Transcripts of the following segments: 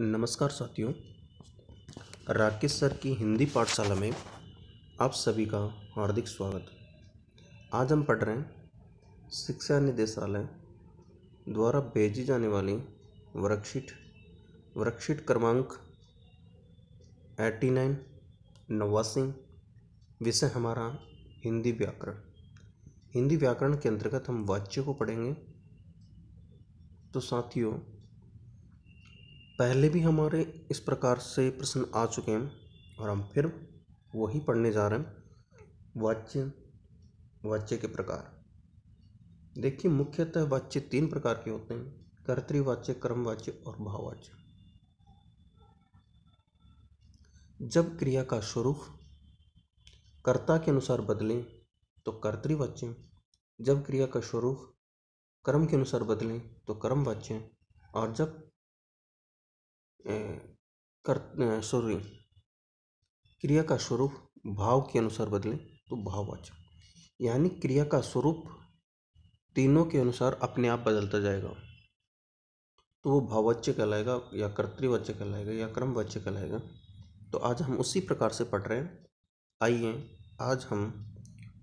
नमस्कार साथियों, राकेश सर की हिंदी पाठशाला में आप सभी का हार्दिक स्वागत। आज हम पढ़ रहे हैं शिक्षा निदेशालय द्वारा भेजी जाने वाली वर्कशीट क्रमांक 89 89। विषय हमारा हिंदी व्याकरण। हिंदी व्याकरण के अंतर्गत हम वाच्य को पढ़ेंगे। तो साथियों, पहले भी हमारे इस प्रकार से प्रश्न आ चुके हैं और हम फिर वही पढ़ने जा रहे हैं। वाच्य के प्रकार देखिए, मुख्यतः वाच्य 3 प्रकार के होते हैं: कर्तृवाच्य, क्रमवाच्य और भाववाच्य। जब क्रिया का स्वरूप कर्ता के अनुसार बदले तो कर्तृवाच्य, जब क्रिया का स्वरूप क्रम के अनुसार बदले तो क्रमवाच्य, और जब क्रिया का स्वरूप भाव के अनुसार बदले तो भाववाच्य। यानी क्रिया का स्वरूप तीनों के अनुसार अपने आप बदलता जाएगा तो वो भाववाच्य कहलाएगा, या कर्तृवाच्य कहलाएगा, या क्रमवाच्य कहलाएगा। तो आज हम उसी प्रकार से पढ़ रहे हैं। आइए आज हम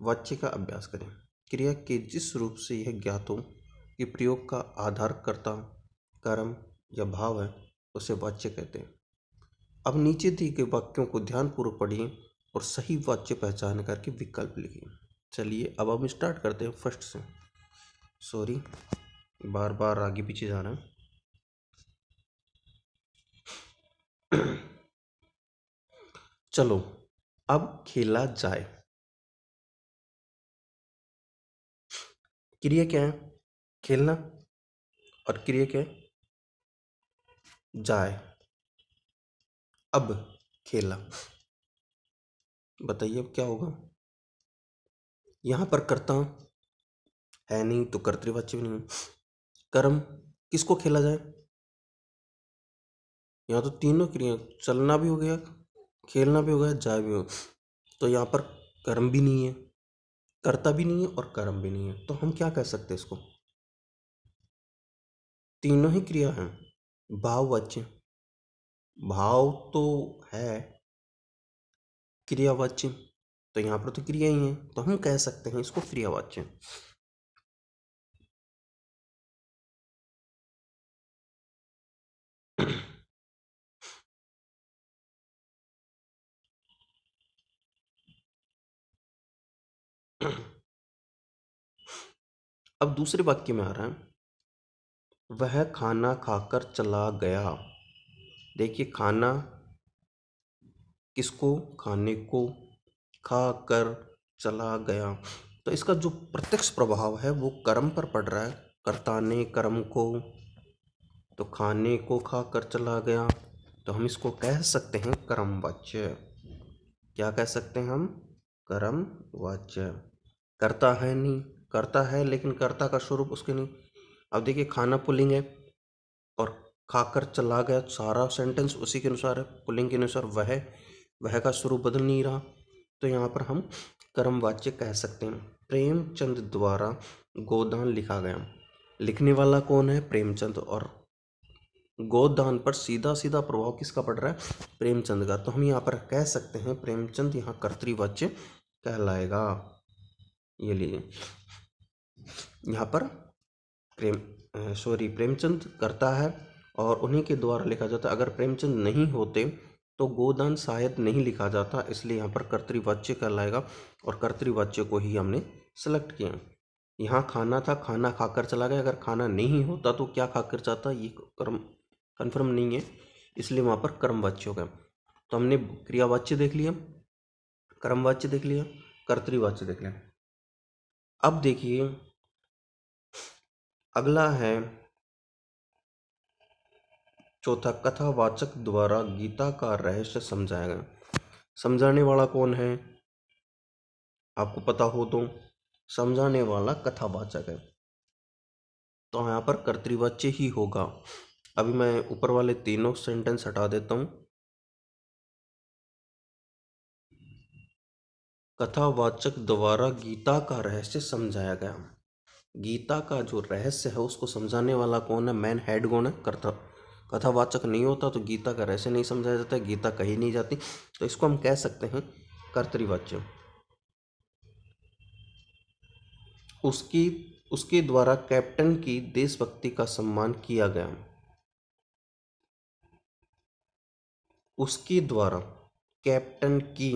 वाच्य का अभ्यास करें। क्रिया के जिस रूप से यह ज्ञात हो कि प्रयोग का आधार कर्ता, कर्म या भाव है, उसे वाच्य कहते हैं। अब नीचे दिए गए वाक्यों को ध्यानपूर्वक पढ़िए और सही वाच्य पहचान करके विकल्प लिखिए। चलिए अब हम स्टार्ट करते हैं फर्स्ट से। सॉरी, बार बार आगे पीछे जा रहा है। चलो अब खेला जाए। क्रिया क्या है? खेलना। और क्रिया क्या है? जाए। अब खेला, बताइए अब क्या होगा? यहां पर कर्ता है नहीं तो कर्तृवाच्य भी नहीं। कर्म, किसको खेला जाए? यहाँ तो तीनों क्रिया, चलना भी हो गया, खेलना भी हो गया, जाए भी हो। तो यहाँ पर कर्म भी नहीं है, कर्ता भी नहीं है और कर्म भी नहीं है। तो हम क्या कह सकते हैं इसको? तीनों ही क्रिया हैं। भाववाच्य, भाव तो है, क्रियावाच्य, तो यहाँ पर तो क्रिया ही है, तो हम कह सकते हैं इसको क्रियावाच्य। अब दूसरे वाक्य में आ रहा है, वह खाना खाकर चला गया। देखिए, खाना किसको? खाने को। खाकर चला गया, तो इसका जो प्रत्यक्ष प्रभाव है वो कर्म पर पड़ रहा है। कर्ता ने कर्म को, तो खाने को खाकर चला गया, तो हम इसको कह सकते हैं कर्मवाच्य। क्या कह सकते हैं हम? कर्मवाच्य। कर्ता है नहीं, कर्ता है लेकिन कर्ता का स्वरूप उसके नहीं। अब देखिए, खाना पुल्लिंग है और खाकर चला गया, सारा सेंटेंस उसी के अनुसार है, पुल्लिंग के अनुसार। वह का स्वरूप बदल नहीं रहा, तो यहाँ पर हम कर्मवाच्य कह सकते हैं। प्रेमचंद द्वारा गोदान लिखा गया। लिखने वाला कौन है? प्रेमचंद। और गोदान पर सीधा सीधा प्रभाव किसका पड़ रहा है? प्रेमचंद का। तो हम यहाँ पर कह सकते हैं प्रेमचंद यहाँ कर्तृवाच्य कहलाएगा। ये लीजिए, यहाँ पर प्रेमचंद करता है और उन्हीं के द्वारा लिखा जाता है। अगर प्रेमचंद नहीं होते तो गोदान शायद नहीं लिखा जाता, इसलिए यहाँ पर कर्तृवाच्य कहलाएगा और कर्तृवाच्य को ही हमने सेलेक्ट किया। यहाँ खाना था, खाना खाकर चला गया। अगर खाना नहीं होता तो क्या खाकर जाता, ये कन्फर्म नहीं है, इसलिए वहाँ पर कर्मवाच्य हो गया। तो हमने क्रियावाच्य देख लिया, कर्मवाच्य देख लिया, कर्तृवाच्य देख लिया। अब देखिए अगला है चौथा, कथावाचक द्वारा गीता का रहस्य समझाया गया। समझाने वाला कौन है? आपको पता हो तो समझाने वाला कथावाचक है, तो यहाँ पर कर्तृवाच्य ही होगा। अभी मैं ऊपर वाले तीनों सेंटेंस हटा देता हूँ। कथावाचक द्वारा गीता का रहस्य समझाया गया। गीता का जो रहस्य है उसको समझाने वाला कौन है? मैन हेड कौन है? कर्ता, कथावाचक नहीं होता तो गीता का ऐसे नहीं समझाया जाता है, गीता कही नहीं जाती, तो इसको हम कह सकते हैं कर्तृवाच्य। उसके द्वारा कैप्टन की देशभक्ति का सम्मान किया गया। उसके द्वारा कैप्टन की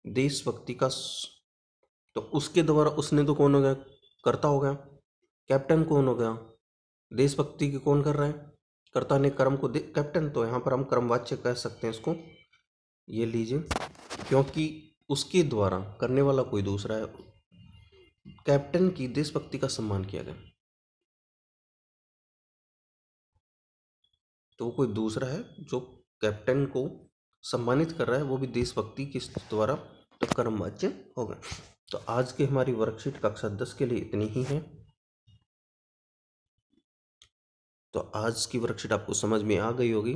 देशभक्ति का तो उसके द्वारा उसने तो कौन हो गया, कर्ता हो गया। कैप्टन कौन हो गया, देशभक्ति की कौन कर रहा है, कर्ता ने कर्म को कैप्टन, तो यहाँ पर हम कर्मवाच्य कह सकते हैं इसको, ये लीजिए, क्योंकि उसके द्वारा करने वाला कोई दूसरा है, कैप्टन की देशभक्ति का सम्मान किया गया, तो वो कोई दूसरा है जो कैप्टन को सम्मानित कर रहा है, वो भी देशभक्ति के द्वारा, तो कर्मवाच्य होगा। तो आज की हमारी वर्कशीट कक्षा 10 के लिए इतनी ही है। तो आज की वर्कशीट आपको समझ में आ गई होगी,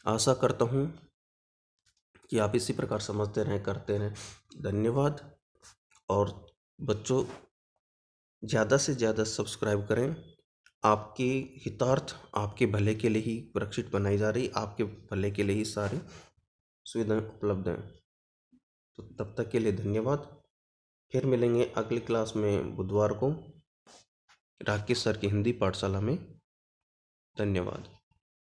आशा करता हूँ कि आप इसी प्रकार समझते रहें, करते रहें। धन्यवाद। और बच्चों, ज़्यादा से ज़्यादा सब्सक्राइब करें, आपके हितार्थ, आपके भले के लिए ही वर्कशीट बनाई जा रही, आपके भले के लिए ही सारी सुविधाएं उपलब्ध हैं। तो तब तक के लिए धन्यवाद। फिर मिलेंगे अगली क्लास में बुधवार को राकेश सर की हिंदी पाठशाला में। धन्यवाद।